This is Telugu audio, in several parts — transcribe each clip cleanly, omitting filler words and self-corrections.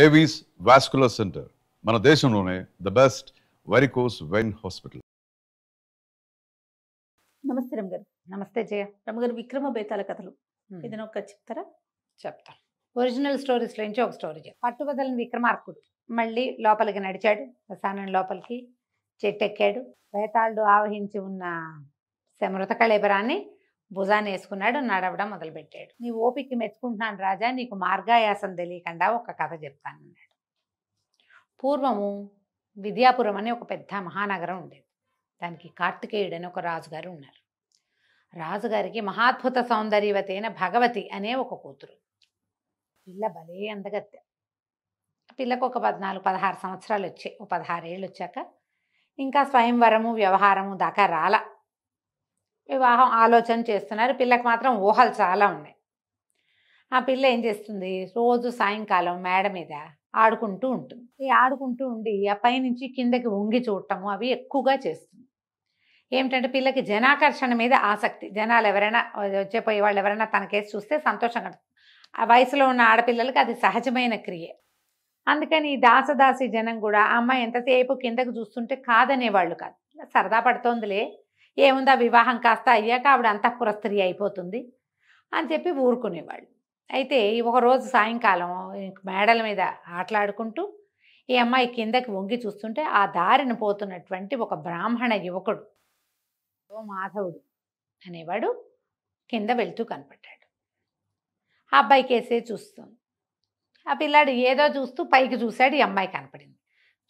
ఏవీస్ వాస్కులర్ సెంటర్ మన దేశంలోనే the best varicose vein hospital. నమస్తే రమగారు. నమస్తే జయ. రమగారు, విక్రమ బేతాళ కథలు ఏదైనా ఒక చెప్తారా? చెప్తా. ఒరిజినల్ స్టోరీస్లో నుంచి ఒక స్టోరీ చెప్తా. పట్టుబదలని విక్రమార్కుడు మళ్ళీ లోపలికి నడిచాడు. శ్మశానం లోపలికి చెట్టెక్కాడు. బేతాళుడు ఆవహించి ఉన్న మృత కళేబరాన్ని భుజాన్ని వేసుకున్నాడు. నడవడం మొదలుపెట్టాడు. నీ ఓపిక మెచ్చుకుంటున్నాను రాజా, నీకు మార్గాయాసం తెలియకుండా ఒక కథ చెప్తానన్నాడు. పూర్వము విద్యాపురం అని ఒక పెద్ద మహానగరం ఉండేది. దానికి కార్తికేయుడు అని ఒక రాజుగారు ఉన్నారు. రాజుగారికి మహాద్భుత సౌందర్యవతి అయిన భగవతి అనే ఒక కూతురు. పిల్ల భలే అందగత్తె. పిల్లకు ఒక 14-16 సంవత్సరాలు వచ్చాయి. ఓ 16 ఏళ్ళు వచ్చాక ఇంకా స్వయంవరము వ్యవహారము దాకా రాల. వివాహం ఆలోచన చేస్తున్నారు. పిల్లకు మాత్రం ఊహలు చాలా ఉన్నాయి. ఆ పిల్ల ఏం చేస్తుంది, రోజు సాయంకాలం మేడ మీద ఆడుకుంటూ ఉంటుంది. ఈ ఆడుకుంటూ ఉండి ఆ పైనుంచి కిందకి వంగి చూడటము అవి ఎక్కువగా చేస్తుంది. ఏమిటంటే పిల్లకి జనాకర్షణ మీద ఆసక్తి. జనాలు ఎవరైనా వచ్చేపోయే వాళ్ళు ఎవరైనా తనకేసి చూస్తే సంతోషంగా. ఆ వయసులో ఉన్న ఆడపిల్లలకి అది సహజమైన క్రియ. అందుకని ఈ దాసదాసి జనం కూడా ఆ అమ్మాయి ఎంతసేపు కిందకు చూస్తుంటే కాదనేవాళ్ళు కాదు. సరదా పడుతోందిలే, ఏముందా వివాహం కాస్త అయ్యాక ఆవిడ అంతఃపుర స్త్రీ అయిపోతుంది అని చెప్పి ఊరుకునేవాళ్ళు. అయితే ఒకరోజు సాయంకాలం మేడల మీద ఆటలాడుకుంటూ ఈ అమ్మాయి కిందకి వంగి చూస్తుంటే ఆ దారిన పోతున్నటువంటి ఒక బ్రాహ్మణ యువకుడు మాధవుడు అనేవాడు కింద వెళ్తూ కనపడ్డాడు. ఆ అబ్బాయికి వేసే చూస్తుంది. ఆ పిల్లాడు ఏదో చూస్తూ పైకి చూశాడు. ఈ అమ్మాయి కనపడింది.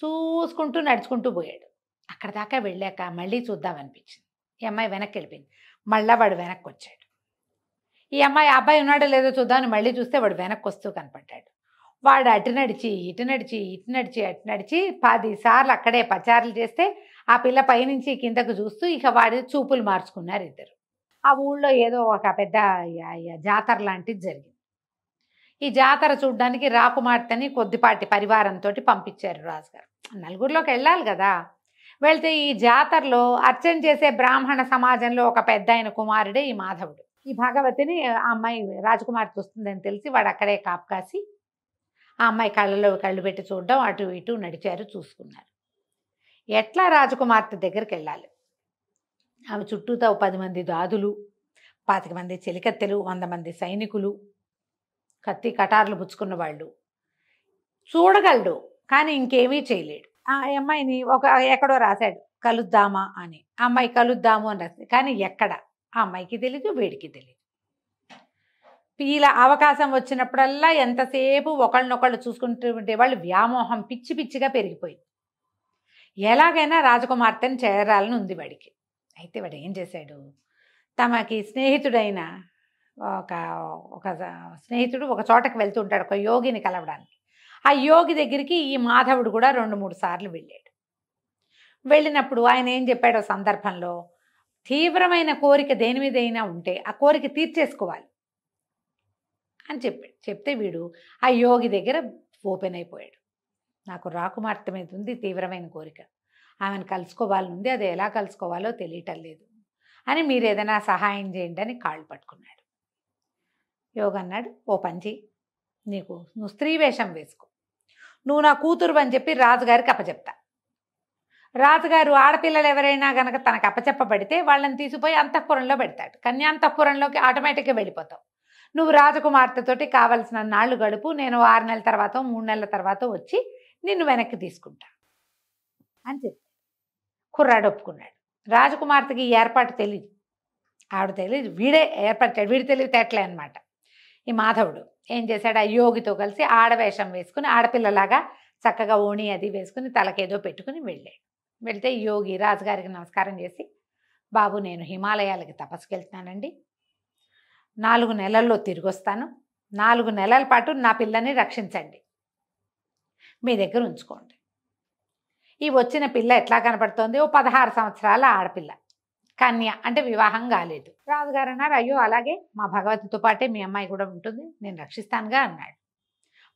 చూసుకుంటూ నడుచుకుంటూ పోయాడు. అక్కడ దాకా వెళ్ళాక మళ్ళీ చూద్దామనిపించింది. ఈ అమ్మాయి వెనక్కి వెళ్ళిపోయింది. మళ్ళీ వాడు వెనక్కి వచ్చాడు. ఈ అమ్మాయి అబ్బాయి ఉన్నాడో లేదో చూద్దామని మళ్ళీ చూస్తే వాడు వెనక్కి వస్తూ కనపడ్డాడు. వాడు అటు నడిచి ఇటు నడిచి ఇటు నడిచి అటు నడిచి 10 సార్లు అక్కడే పచారులు చేస్తే ఆ పిల్ల పైనుంచి కిందకు చూస్తూ ఇక వాడి చూపులు మార్చుకున్నారు ఇద్దరు. ఆ ఊళ్ళో ఏదో ఒక పెద్ద జాతర లాంటిది జరిగింది. ఈ జాతర చూడ్డానికి రాకుమార్తెని కొద్దిపాటి పరివారంతో పంపించారు రాజుగారు. నలుగురిలోకి వెళ్ళాలి కదా. వెళ్తే ఈ జాతరలో అర్చన చేసే బ్రాహ్మణ సమాజంలో ఒక పెద్ద ఆయన కుమారుడే ఈ మాధవుడు. ఈ భగవతిని ఆ అమ్మాయి రాజకుమార్తె వస్తుందని తెలిసి వాడు అక్కడే కాపు కాసి ఆ అమ్మాయి కళ్ళలో కళ్ళు పెట్టి చూడడం, అటు ఇటు నడిచారు, చూసుకున్నారు. ఎట్లా రాజకుమార్తె దగ్గరికి వెళ్ళాలి. ఆమె చుట్టూతో 10 మంది దాదులు, 25 మంది చెలికత్తెలు, 100 మంది సైనికులు, కత్తి కటార్లు పుచ్చుకున్న వాళ్ళు. చూడగలడు కానీ ఇంకేమీ చేయలేడు. ఆ అమ్మాయిని ఎక్కడో రాశాడు కలుద్దామా అని. ఆ అమ్మాయి కలుద్దాము అని రాసింది. కానీ ఎక్కడ ఆ అమ్మాయికి తెలీదు, వీడికి తెలీదు. ఇలా అవకాశం వచ్చినప్పుడల్లా ఎంతసేపు ఒకళ్ళనొకళ్ళు చూసుకుంటూ ఉండేవాళ్ళు. వ్యామోహం పిచ్చి పిచ్చిగా పెరిగిపోయింది. ఎలాగైనా రాజకుమార్తెని చేరాలని ఉంది వాడికి. అయితే వాడు ఏం చేశాడు, తమకి స్నేహితుడైన ఒక స్నేహితుడు ఒక చోటకి వెళ్తూ ఉంటాడు, ఒక యోగిని కలవడానికి. ఆ యోగి దగ్గరికి ఈ మాధవుడు కూడా 2-3 సార్లు వెళ్ళాడు. వెళ్ళినప్పుడు ఆయన ఏం చెప్పాడో సందర్భంలో, తీవ్రమైన కోరిక దేని మీద అయినా ఉంటే ఆ కోరిక తీర్చేసుకోవాలి అని చెప్పాడు. చెప్తే వీడు ఆ యోగి దగ్గర ఓపెన్ అయిపోయాడు. నాకు రాకుమార్తె మీద ఉంది తీవ్రమైన కోరిక, ఆమెను కలుసుకోవాలని ఉంది, అది ఎలా కలుసుకోవాలో తెలియటం లేదు అని మీరు ఏదైనా సహాయం చేయండి అని కాళ్ళు పట్టుకున్నాడు. యోగి అన్నాడు, ఓ పంచి, నువ్వు స్త్రీ వేషం వేసుకో, నువ్వు నా కూతురు అని చెప్పి రాజుగారికి అప్పచెప్తా. రాజుగారు ఆడపిల్లలు ఎవరైనా కనుక తనకు అప్పచెప్పబడితే వాళ్ళని తీసిపోయి అంతఃపురంలో పెడతాడు. కన్యాంతఃపురంలోకి ఆటోమేటిక్గా వెళ్ళిపోతావు. నువ్వు రాజకుమార్తెతోటి కావలసిన నాళ్ళు గడుపు, నేను 6 నెలల తర్వాత 3 నెలల తర్వాత వచ్చి నిన్ను వెనక్కి తీసుకుంటా అని చెప్పి కుర్రాడు ఒప్పుకున్నాడు. రాజకుమార్తెకి ఈ ఏర్పాటు తెలియదు, ఆవిడ తెలియదు, వీడే ఏర్పరిచాడు. వీడి తెలివితేటలే అనమాట. ఈ మాధవుడు ఏం చేశాడు, ఆ యోగితో కలిసి ఆడవేషం వేసుకుని ఆడపిల్లలాగా చక్కగా ఓణి అది వేసుకుని తలకేదో పెట్టుకుని వెళ్ళాడు. వెళ్తే యోగి రాజుగారికి నమస్కారం చేసి, బాబు నేను హిమాలయాలకి తపస్సుకి వెళ్తున్నానండి, 4 నెలల్లో తిరిగి వస్తాను, 4 నెలల పాటు నా పిల్లని రక్షించండి, మీ దగ్గర ఉంచుకోండి. ఈ వచ్చిన పిల్ల ఎట్లా కనపడుతోంది, ఓ 16 సంవత్సరాల ఆడపిల్ల, కన్య, అంటే వివాహం కాలేదు. రాజుగారు అన్నారు, అయ్యో అలాగే మా భగవతితో పాటే మీ అమ్మాయి కూడా ఉంటుంది, నేను రక్షిస్తానుగా అన్నాడు.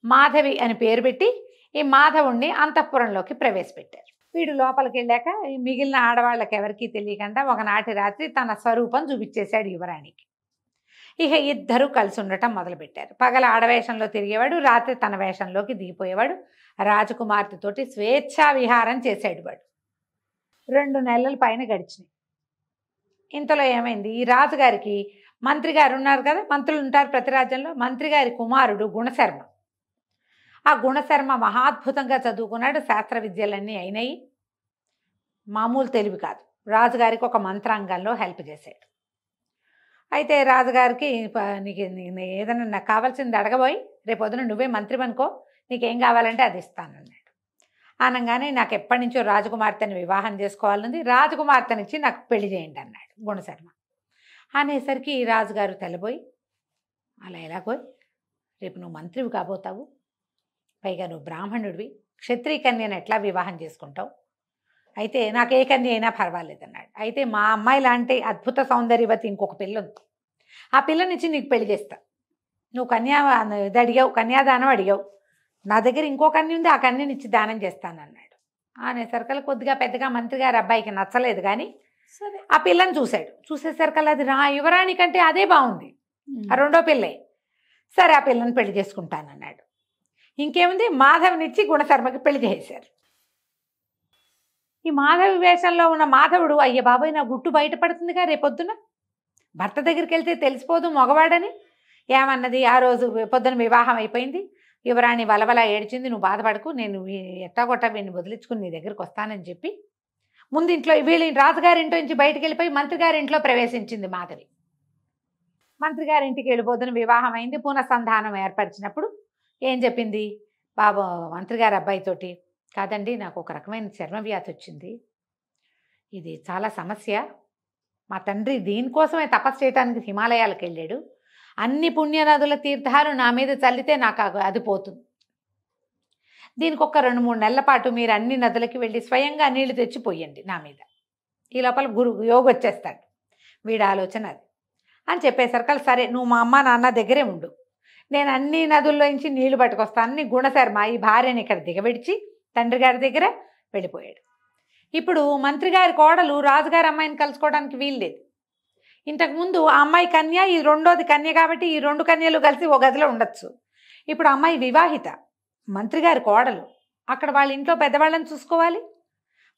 మాధవి అని పేరు పెట్టి ఈ మాధవుణ్ణి అంతఃపురంలోకి ప్రవేశపెట్టారు. వీడు లోపలికి వెళ్ళాక ఈ మిగిలిన ఆడవాళ్ళకి ఎవరికీ తెలియకుండా ఒకనాటి రాత్రి తన స్వరూపం చూపించేశాడు యువరాణికి. ఇక ఇద్దరు కలిసి ఉండటం మొదలుపెట్టారు. పగల ఆడవేషంలో తిరిగేవాడు, రాత్రి తన వేషంలోకి దిగిపోయేవాడు. రాజకుమార్తెతోటి స్వేచ్ఛా విహారం చేసేడు వాడు. 2 నెలల పైన గడిచినాయి. ఇంతలో ఏమైంది, ఈ రాజుగారికి మంత్రి గారు ఉన్నారు కదా, మంత్రులు ఉంటారు ప్రతి రాజ్యంలో. మంత్రి గారి కుమారుడు గుణశర్మ. ఆ గుణశర్మ మహాద్భుతంగా చదువుకున్నాడు, శాస్త్ర విద్యలన్నీ అయినాయి. మామూలు తెలివి కాదు. రాజుగారికి ఒక మంత్రాంగంలో హెల్ప్ చేశాడు. అయితే రాజుగారికి నీకు ఏదైనా నాకు కావాల్సింది అడగబోయి, రేపు పొద్దున నువ్వే మంత్రి అనుకో, నీకేం కావాలంటే అది ఇస్తానన్నాడు. అనగానే నాకు ఎప్పటి నుంచో రాజకుమార్తెని వివాహం చేసుకోవాలని, రాజకుమార్తెనిచ్చి నాకు పెళ్లి చేయండి అన్నాడు గుణశర్మ. అనేసరికి రాజుగారు తెల్లబోయి, అలా ఎలాగోయ్, రేపు నువ్వు మంత్రివి కాబోతావు, పైగా నువ్వు బ్రాహ్మణుడివి, క్షత్రియ కన్యను ఎట్లా వివాహం చేసుకుంటావు, అయితే నాకు ఏ కన్య అయినా పర్వాలేదన్నాడు. అయితే మా అమ్మాయి లాంటి అద్భుత సౌందర్యవతి ఇంకొక పిల్ల ఉంది, ఆ పిల్లనిచ్చి నీకు పెళ్లి చేస్తా, నువ్వు ఇది అడిగావు, కన్యాదానం అడిగావు, నా దగ్గర ఇంకో కన్య ఉంది, ఆ కన్యనిచ్చి దానం చేస్తానన్నాడు. అనేసరికల్లా కొద్దిగా పెద్దగా మంత్రి గారి అబ్బాయికి నచ్చలేదు, కానీ సరే ఆ పిల్లని చూశాడు. చూసేసరికల్లా అది యువరాణి కంటే అదే బాగుంది, ఆ రెండో పిల్లే. సరే ఆ పిల్లని పెళ్లి చేసుకుంటానన్నాడు. ఇంకేముంది, మాధవునిచ్చి గుణశర్మకి పెళ్లి చేశారు. ఈ మాధవి వేషంలో ఉన్న మాధవుడు, అయ్య బాబాయ్ నా గుట్టు బయటపడుతుందిగా రేపొద్దున, భర్త దగ్గరికి వెళ్తే తెలిసిపోదు మగవాడని ఏమన్నది. ఆ రోజు పొద్దున వివాహం అయిపోయింది. యువరాణి వలవల ఏడ్చింది, నువ్వు బాధపడకు, నేను ఎట్టాగొట్టా వీడిని వదిలించుకుని నీ దగ్గరికి వస్తానని చెప్పి ముందు ఇంట్లో వీళ్ళ రాజుగారి ఇంట్లో నుంచి బయటికి వెళ్ళిపోయి మంత్రి గారి ఇంట్లో ప్రవేశించింది మాధవి. మంత్రి గారింటికి వెళ్ళిపోతున్న వివాహం అయింది. పునఃసంధానం ఏర్పరిచినప్పుడు ఏం చెప్పింది, బాబు మంత్రి గారి అబ్బాయితోటి, కాదండి నాకు ఒక రకమైన చర్మవ్యాధి వచ్చింది, ఇది చాలా సమస్య, మా తండ్రి దీనికోసమే తపస్సు చేయడానికి హిమాలయాలకు వెళ్ళాడు, అన్ని పుణ్యనదుల తీర్థాలు నా మీద చల్లితే నాకు అది పోతుంది, దీనికి ఒక 2-3 నెలల పాటు మీరు అన్ని నదులకి వెళ్ళి స్వయంగా నీళ్లు తెచ్చిపోయండి నా మీద, ఈ లోపల యోగి వచ్చేస్తాడు, వీడి ఆలోచన అది అని చెప్పేసరికి, సరే నువ్వు మా అమ్మ నాన్న దగ్గరే ఉండు, నేను అన్ని నదుల్లో నుంచి నీళ్లు పట్టుకొస్తానని గుణశర్మ ఈ భార్యని ఇక్కడ దిగబెడిచి తండ్రి గారి దగ్గర వెళ్ళిపోయాడు. ఇప్పుడు మంత్రి గారి కోడలు రాజుగారి అమ్మాయిని కలుసుకోవడానికి వీల్లేదు. ఇంతకుముందు ఆ అమ్మాయి కన్య, ఈ రెండోది కన్య, కాబట్టి ఈ 2 కన్యలు కలిసి ఒక గదిలో ఉండొచ్చు. ఇప్పుడు అమ్మాయి వివాహిత, మంత్రి గారి కోడలు, అక్కడ వాళ్ళ ఇంట్లో పెద్దవాళ్ళని చూసుకోవాలి,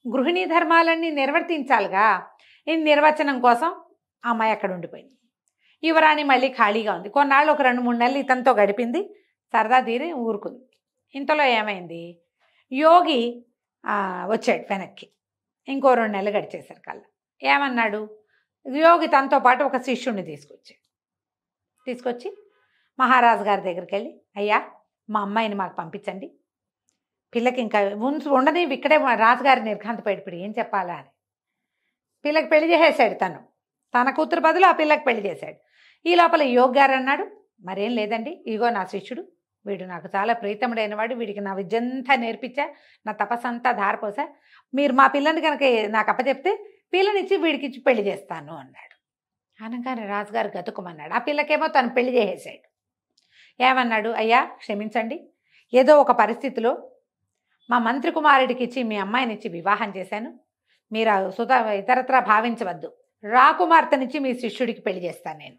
గృహిణీ ధర్మాలన్నీ నిర్వర్తించాలిగా. ఈ నిర్వచనం కోసం అమ్మాయి అక్కడ ఉండిపోయింది. యువరాణి మళ్ళీ ఖాళీగా ఉంది. కొన్నాళ్ళు ఒక 2-3 నెలలు ఇతనితో గడిపింది, సరదా తీరి ఊరుకుంది. ఇంతలో ఏమైంది, యోగి వచ్చాడు వెనక్కి. ఇంకో 2 నెలలు గడిచేసరికి కల్లా ఏమన్నాడు, యోగి తనతో పాటు ఒక శిష్యుడిని తీసుకొచ్చి మహారాజు గారి దగ్గరికి వెళ్ళి, అయ్యా మా అమ్మాయిని మాకు పంపించండి, పిల్లకి ఇంకా ఉండని ఇక్కడే రాజుగారి నిర్ఘాంతపడిపోయి ఏం చెప్పాలా అని పిల్లకి పెళ్లి చేసేసాడు. తన కూతురు బదులు ఆ పిల్లకి పెళ్లి చేశాడు. ఈ లోపల యోగి గారు అన్నాడు, మరేం లేదండి, ఇగో నా శిష్యుడు, వీడు నాకు చాలా ప్రీతముడైన వాడు, వీడికి నా విద్యంతా నేర్పించా, నా తపస్సంతా ధారపోసా, మీరు మా పిల్లని కనుక నాకు అప్పచెప్తే పిల్లనిచ్చి వీడికిచ్చి పెళ్లి చేస్తాను అన్నాడు. అనగానే రాజుగారు గతుకుమన్నాడు. ఆ పిల్లకేమో తను పెళ్లి చేసేసాడు. ఏమన్నాడు, అయ్యా క్షమించండి, ఏదో ఒక పరిస్థితిలో మా మంత్రి కుమారుడికి ఇచ్చి మీ అమ్మాయినిచ్చి వివాహం చేశాను, మీరు ఇతరత్రా భావించవద్దు, రాకుమార్తెనిచ్చి మీ శిష్యుడికి పెళ్లి చేస్తాను నేను.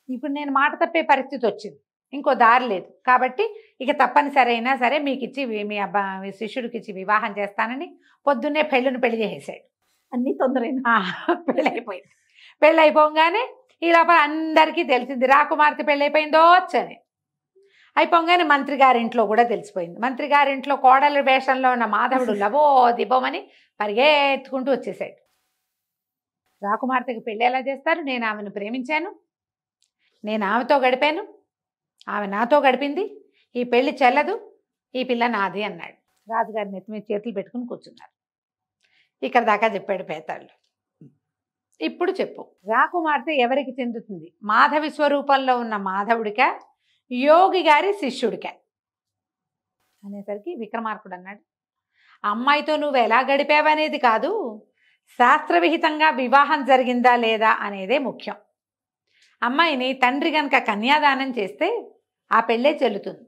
ఇప్పుడు నేను మాట తప్పే పరిస్థితి వచ్చింది, ఇంకో దారి లేదు, కాబట్టి ఇక తప్పనిసరి అయినా సరే మీకు ఇచ్చి మీ శిష్యుడికి ఇచ్చి వివాహం చేస్తానని పొద్దున్నే పెళ్లి చేసేసాడు. అన్ని తొందరైనా పెళ్ళైపోయింది. పెళ్ళైపోగానే ఈ లోపల అందరికీ తెలిసింది రాకుమార్తె పెళ్ళైపోయిందో అని. అయిపోగానే మంత్రి గారింట్లో కూడా తెలిసిపోయింది. మంత్రి గారింట్లో కోడలి వేషంలో ఉన్న మాధవుడు లబో దిబోమని పరిగెత్తుకుంటూ వచ్చేసాడు. రాకుమార్తెకి పెళ్ళి ఎలా చేస్తారు, నేను ఆమెను ప్రేమించాను, నేను ఆమెతో గడిపాను, ఆమె నాతో గడిపింది, ఈ పెళ్లి చెల్లదు, ఈ పిల్ల నాది అన్నాడు. రాజుగారి నెత్తి మీద చేతులు పెట్టుకుని కూర్చున్నారు. ఇక్కడ దాకా చెప్పాడు పేతాళ్ళు. ఇప్పుడు చెప్పు, రాకుమార్తె ఎవరికి చెందుతుంది, మాధవి స్వరూపంలో ఉన్న మాధవుడికా, యోగి గారి శిష్యుడికా అనేసరికి విక్రమార్కుడు అన్నాడు, అమ్మాయితో నువ్వు ఎలా గడిపావనేది కాదు, శాస్త్రవిహితంగా వివాహం జరిగిందా లేదా అనేదే ముఖ్యం. అమ్మాయిని తండ్రి కనుక కన్యాదానం చేస్తే ఆ పెళ్ళే చెల్లుతుంది.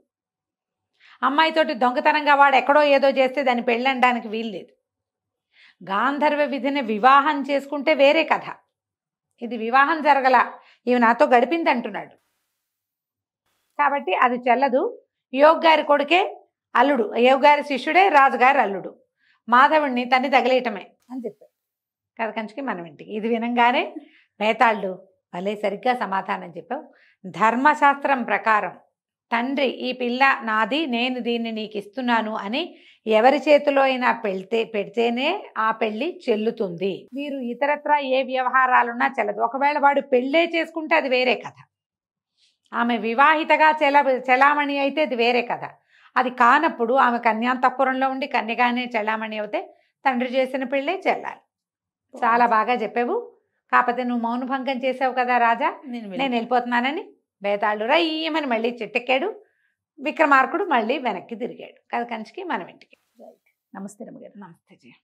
అమ్మాయితోటి దొంగతనంగా వాడు ఎక్కడో ఏదో చేస్తే దాన్ని పెళ్ళనడానికి వీల్లేదు. గాంధర్వ విధిని వివాహం చేసుకుంటే వేరే కథ, ఇది వివాహం జరగల, ఈమె నాతో గడిపింది అంటున్నాడు. కాబట్టి అది చెల్లదు. యోగ్ గారి కొడుకే అల్లుడు, యోగ్ గారి శిష్యుడే రాజుగారి అల్లుడు, మాధవుడిని తన్ని తగిలేయటమే అని చెప్పాడు. కథ కంచికి మనం ఇంటికి. ఇది వినంగానే బేతాళుడు భలే సరిగ్గా సమాధానం చెప్పావు. ధర్మశాస్త్రం ప్రకారం తండ్రి ఈ పిల్ల నాది, నేను దీన్ని నీకు ఇస్తున్నాను అని ఎవరి చేతిలో అయినా పెడితేనే ఆ పెళ్లి చెల్లుతుంది. మీరు ఇతరత్రా ఏ వ్యవహారాలున్నా చెల్లదు. ఒకవేళ వాడు పెళ్ళే చేసుకుంటే అది వేరే కథ. ఆమె వివాహితగా చెలామణి అయితే అది వేరే కథ. అది కానప్పుడు ఆమె కన్యాంతఃపురంలో ఉండి కన్యగానే చెలామణి అవుతే తండ్రి చేసిన పెళ్ళే చెల్లాలి. చాలా బాగా చెప్పావు. కాకపోతే నువ్వు మౌనభంగం చేసావు కదా రాజా, నేను వెళ్ళిపోతున్నానని బేతాళుడు రయ్యమని మళ్ళీ చెట్టెక్కాడు. విక్రమార్కుడు మళ్ళీ వెనక్కి తిరిగాడు. కథ కంచికి మనం ఇంటికి. నమస్తే రమ్మగారు. నమస్తే జయ.